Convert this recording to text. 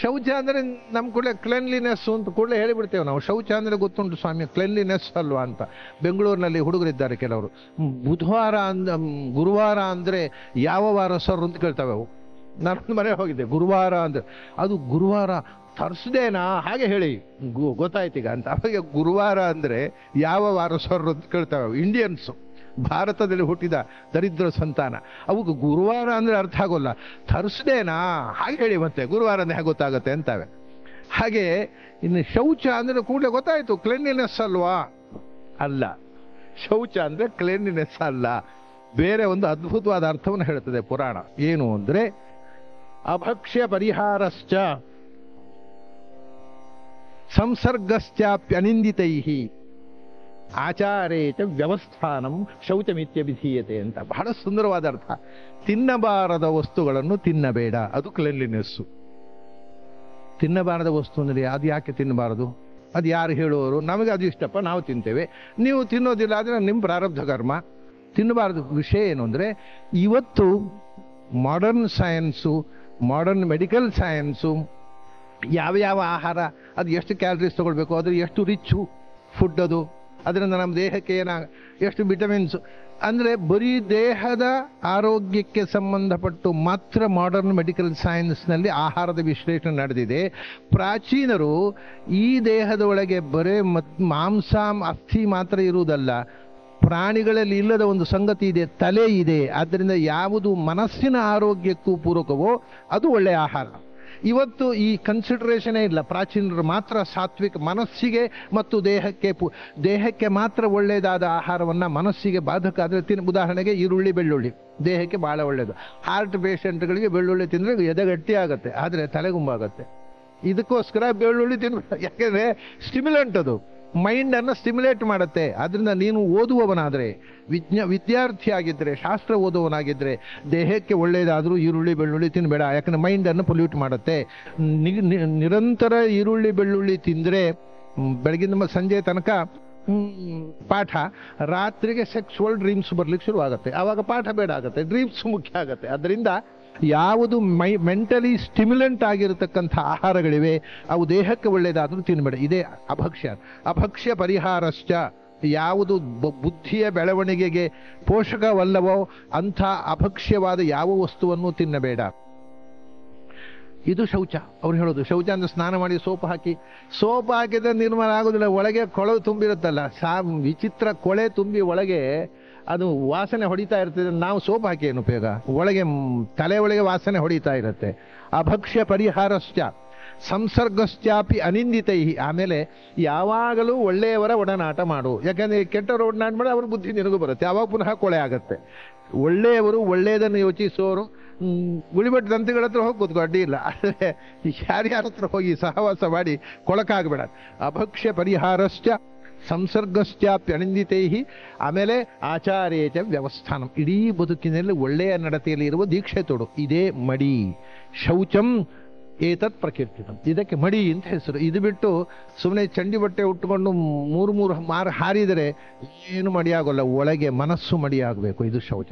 ಶೌಚ ಅಂದರೆ ನಮ್ಮ ಕೂಡಲೇ ಕ್ಲೆನ್ಲಿನೆಸ್ ಅಂತ ಕೂಡಲೇ ಹೇಳಿಬಿಡ್ತೇವೆ ನಾವು. ಶೌಚ ಅಂದರೆ ಗೊತ್ತುಂಟು ಸ್ವಾಮಿ, ಕ್ಲೆನ್ಲಿನೆಸ್ ಅಲ್ವಾ ಅಂತ. ಬೆಂಗಳೂರಿನಲ್ಲಿ ಹುಡುಗರಿದ್ದಾರೆ ಕೆಲವರು, ಬುಧವಾರ ಗುರುವಾರ ಅಂದರೆ ಯಾವ ವಾರ ಸರ್ ಅಂತ ಕೇಳ್ತವೆ ಅವು. ನಾನೊಂದು ಮನೆ ಹೋಗಿದ್ದೆ, ಗುರುವಾರ ಅಂದರೆ ಅದು ಗುರುವಾರ ಥರ್ಸ್ಡೇನಾ ಹಾಗೆ ಹೇಳಿ ಗೊತ್ತಾಯ್ತೀಗ ಅಂತ. ಅವಾಗ ಗುರುವಾರ ಅಂದರೆ ಯಾವ ವಾರ ಸರ್ ಅಂತ ಕೇಳ್ತವೆ ಅವು. ಇಂಡಿಯನ್ಸು, ಭಾರತದಲ್ಲಿ ಹುಟ್ಟಿದ ದರಿದ್ರ ಸಂತಾನ, ಅವಾಗ ಗುರುವಾರ ಅಂದರೆ ಅರ್ಥ ಆಗೋಲ್ಲ. ಥರ್ಸ್ಡೇನಾ ಹಾಗೆ ಹೇಳಿ ಮತ್ತೆ ಗುರುವಾರ ಅಂದರೆ ಹೇಗೆ ಗೊತ್ತಾಗುತ್ತೆ ಅಂತವೆ. ಹಾಗೆ ಇನ್ನು ಶೌಚ ಅಂದರೆ ಕೂಡಲೇ ಗೊತ್ತಾಯಿತು, ಕ್ಲೆನ್ಲಿನೆಸ್ ಅಲ್ವಾ? ಅಲ್ಲ, ಶೌಚ ಅಂದರೆ ಕ್ಲೆನ್ಲಿನೆಸ್ ಅಲ್ಲ, ಬೇರೆ ಒಂದು ಅದ್ಭುತವಾದ ಅರ್ಥವನ್ನು ಹೇಳ್ತದೆ ಪುರಾಣ. ಏನು ಅಂದರೆ ಅಭಕ್ಷ್ಯ ಪರಿಹಾರಶ್ಚ ಸಂಸರ್ಗಶ್ಚಾಪ್ಯನಿಂದಿತೈಹಿ ಆಚಾರೇಚ ವ್ಯವಸ್ಥಾನಂ ಶೌಚಮಿತ್ಯಭಿಧೀಯತೆ ಅಂತ. ಬಹಳ ಸುಂದರವಾದ ಅರ್ಥ. ತಿನ್ನಬಾರದ ವಸ್ತುಗಳನ್ನು ತಿನ್ನಬೇಡ, ಅದು ಕ್ಲೆನ್ಲಿನೆಸ್ಸು. ತಿನ್ನಬಾರದ ವಸ್ತು ಅಂದರೆ ಅದು ಯಾಕೆ ತಿನ್ನಬಾರದು? ಅದು ಯಾರು ಹೇಳುವವರು? ನಮಗೆ ಅದು ಇಷ್ಟಪ್ಪ, ನಾವು ತಿಂತೇವೆ, ನೀವು ತಿನ್ನೋದಿಲ್ಲ ಆದರೆ ನಿಮ್ಮ ಪ್ರಾರಬ್ಧ ಕರ್ಮ. ತಿನ್ನಬಾರದು. ವಿಷಯ ಏನು ಅಂದರೆ ಇವತ್ತು modern science, modern medical science ಯಾವ ಆಹಾರ, ಅದು ಎಷ್ಟು ಕ್ಯಾಲರೀಸ್ ತೊಗೊಳ್ಬೇಕು, ಅದು ಎಷ್ಟು ರಿಚ್ಚು ಫುಡ್, ಅದು ಅದರಿಂದ ನಮ್ಮ ದೇಹಕ್ಕೆ ಎಷ್ಟು ವಿಟಮಿನ್ಸು ಅಂದರೆ ಬರೀ ದೇಹದ ಆರೋಗ್ಯಕ್ಕೆ ಸಂಬಂಧಪಟ್ಟು ಮಾತ್ರ ಮಾಡರ್ನ್ ಮೆಡಿಕಲ್ ಸೈನ್ಸ್ನಲ್ಲಿ ಆಹಾರದ ವಿಶ್ಲೇಷಣೆ ನಡೆದಿದೆ. ಪ್ರಾಚೀನರು ಈ ದೇಹದ ಒಳಗೆ ಬರೇ ಮಾಂಸ ಅಸ್ಥಿ ಮಾತ್ರ ಇರುವುದಲ್ಲ, ಪ್ರಾಣಿಗಳಲ್ಲಿ ಇಲ್ಲದ ಒಂದು ಸಂಗತಿ ಇದೆ, ತಲೆ ಇದೆ. ಆದ್ದರಿಂದ ಯಾವುದು ಮನಸ್ಸಿನ ಆರೋಗ್ಯಕ್ಕೂ ಪೂರಕವೋ ಅದು ಒಳ್ಳೆಯ ಆಹಾರ. ಇವತ್ತು ಈ ಕನ್ಸಿಡರೇಷನೇ ಇಲ್ಲ. ಪ್ರಾಚೀನರು ಮಾತ್ರ ಸಾತ್ವಿಕ, ಮನಸ್ಸಿಗೆ ಮತ್ತು ದೇಹಕ್ಕೆ ಮಾತ್ರ ಒಳ್ಳೆಯದಾದ ಆಹಾರವನ್ನು ಮನಸ್ಸಿಗೆ ಬಾಧಕ ಆದರೆ ಉದಾಹರಣೆಗೆ ಈರುಳ್ಳಿ ಬೆಳ್ಳುಳ್ಳಿ ದೇಹಕ್ಕೆ ಭಾಳ ಒಳ್ಳೆಯದು. ಹಾರ್ಟ್ ಪೇಷಂಟ್ಗಳಿಗೆ ಬೆಳ್ಳುಳ್ಳಿ ತಿಂದರೆ ಎದೆ ಗಟ್ಟಿ ಆಗುತ್ತೆ, ಆದರೆ ತಲೆಗುಂಬಾಗುತ್ತೆ. ಇದಕ್ಕೋಸ್ಕರ ಬೆಳ್ಳುಳ್ಳಿ ತಿನ್ಬೇಕು, ಯಾಕೆಂದರೆ ಸ್ಟಿಮ್ಯುಲೆಂಟ್, ಅದು ಮೈಂಡನ್ನು ಸ್ಟಿಮ್ಯುಲೇಟ್ ಮಾಡುತ್ತೆ. ಆದ್ದರಿಂದ ನೀನು ಓದುವವನಾದರೆ, ವಿದ್ಯಾರ್ಥಿ ಆಗಿದ್ದರೆ, ಶಾಸ್ತ್ರ ಓದುವವನಾಗಿದ್ದರೆ ದೇಹಕ್ಕೆ ಒಳ್ಳೆಯದಾದರೂ ಈರುಳ್ಳಿ ಬೆಳ್ಳುಳ್ಳಿ ತಿನ್ನಬೇಡ, ಯಾಕಂದರೆ ಮೈಂಡನ್ನು ಪೊಲ್ಯೂಟ್ ಮಾಡುತ್ತೆ. ನಿರಂತರ ಈರುಳ್ಳಿ ಬೆಳ್ಳುಳ್ಳಿ ತಿಂದರೆ ಬೆಳಗಿನ ಸಂಜೆ ತನಕ ಪಾಠ, ರಾತ್ರಿಗೆ ಸೆಕ್ಸುವಲ್ ಡ್ರೀಮ್ಸ್ ಬರ್ಲಿಕ್ಕೆ ಶುರುವಾಗುತ್ತೆ. ಆವಾಗ ಪಾಠ ಬೇಡ ಆಗುತ್ತೆ, ಡ್ರೀಮ್ಸ್ ಮುಖ್ಯ ಆಗುತ್ತೆ. ಅದರಿಂದ ಯಾವುದು ಮೆಂಟಲಿ ಸ್ಟಿಮ್ಯುಲೆಂಟ್ ಆಗಿರತಕ್ಕಂಥ ಆಹಾರಗಳಿವೆ ಅವು ದೇಹಕ್ಕೆ ಒಳ್ಳೆಯದಾದರೂ ತಿನ್ನಬೇಡ. ಇದೇ ಅಭಕ್ಷ್ಯ. ಅಭಕ್ಷ್ಯ ಪರಿಹಾರಶ್ಚ, ಯಾವುದು ಬುದ್ಧಿಯ ಬೆಳವಣಿಗೆಗೆ ಪೋಷಕವಲ್ಲವೋ ಅಂಥ ಅಭಕ್ಷ್ಯವಾದ ಯಾವ ವಸ್ತುವನ್ನು ತಿನ್ನಬೇಡ. ಇದು ಶೌಚ. ಅವ್ರು ಹೇಳೋದು ಶೌಚ ಅಂದರೆ ಸ್ನಾನ ಮಾಡಿ ಸೋಪ್ ಹಾಕಿದ್ರೆ ನಿರ್ಮಲ ಆಗೋದಿಲ್ಲ, ಒಳಗೆ ಕೊಳವು ತುಂಬಿರುತ್ತಲ್ಲ, ವಿಚಿತ್ರ ಕೊಳೆ ತುಂಬಿ ಒಳಗೆ ಅದು ವಾಸನೆ ಹೊಡಿತಾ ಇರ್ತದೆ. ನಾವು ಸೋಪ್ ಹಾಕಿ ಏನು ಉಪಯೋಗ? ಒಳಗೆ ತಲೆ ಒಳಗೆ ವಾಸನೆ ಹೊಡಿತಾ ಇರುತ್ತೆ. ಅಭಕ್ಷ್ಯ ಪರಿಹಾರಶ್ಚ ಸಂಸರ್ಗಶ್ಚಾಪಿ ಅನಿಂದಿತೈ. ಆಮೇಲೆ ಯಾವಾಗಲೂ ಒಳ್ಳೆಯವರ ಒಡನಾಟ ಮಾಡು, ಯಾಕಂದರೆ ಕೆಟ್ಟವರು ಒಡನಾಟ ಮಾಡಿ ಅವ್ರ ಬುದ್ಧಿ ನಿನಗೂ ಬರುತ್ತೆ, ಆವಾಗ ಪುನಃ ಕೊಳೆ ಆಗುತ್ತೆ. ಒಳ್ಳೆಯವರು, ಒಳ್ಳೆಯದನ್ನು ಯೋಚಿಸೋರು, ಗುಳಿಬಟ್ಟು ದಂತಿಗಳ ಹತ್ರ ಹೋಗಿ ಕೂತ್ಕೊ, ಅಡ್ಡಿ ಇಲ್ಲ. ಆದರೆ ಯಾರ್ಯಾರ ಹತ್ರ ಹೋಗಿ ಸಹವಾಸ ಮಾಡಿ ಕೊಳಕಾಗಬೇಡ. ಅಭಕ್ಷ್ಯ ಪರಿಹಾರಶ್ಚ ಸಂಸರ್ಗಶ್ಚಾಪ್ಯನಿಂದಿತೈ. ಆಮೇಲೆ ಆಚಾರೇಚ ವ್ಯವಸ್ಥಾನಂ, ಇಡೀ ಬದುಕಿನಲ್ಲಿ ಒಳ್ಳೆಯ ನಡತೆಯಲ್ಲಿ ಇರುವ ದೀಕ್ಷೆ ತೊಡು. ಇದೇ ಮಡಿ. ಶೌಚಂ ಏತತ್ ಪ್ರಕೀರ್ತಿತಂ, ಇದಕ್ಕೆ ಮಡಿ ಅಂತ ಹೆಸರು. ಇದು ಬಿಟ್ಟು ಸುಮ್ಮನೆ ಚಂಡಿ ಬಟ್ಟೆ ಉಟ್ಕೊಂಡು ಮೂರು ಮಾರು ಹಾರಿದರೆ ಏನು ಮಡಿಯಾಗೋಲ್ಲ, ಒಳಗೆ ಮನಸ್ಸು ಮಡಿಯಾಗಬೇಕು. ಇದು ಶೌಚ.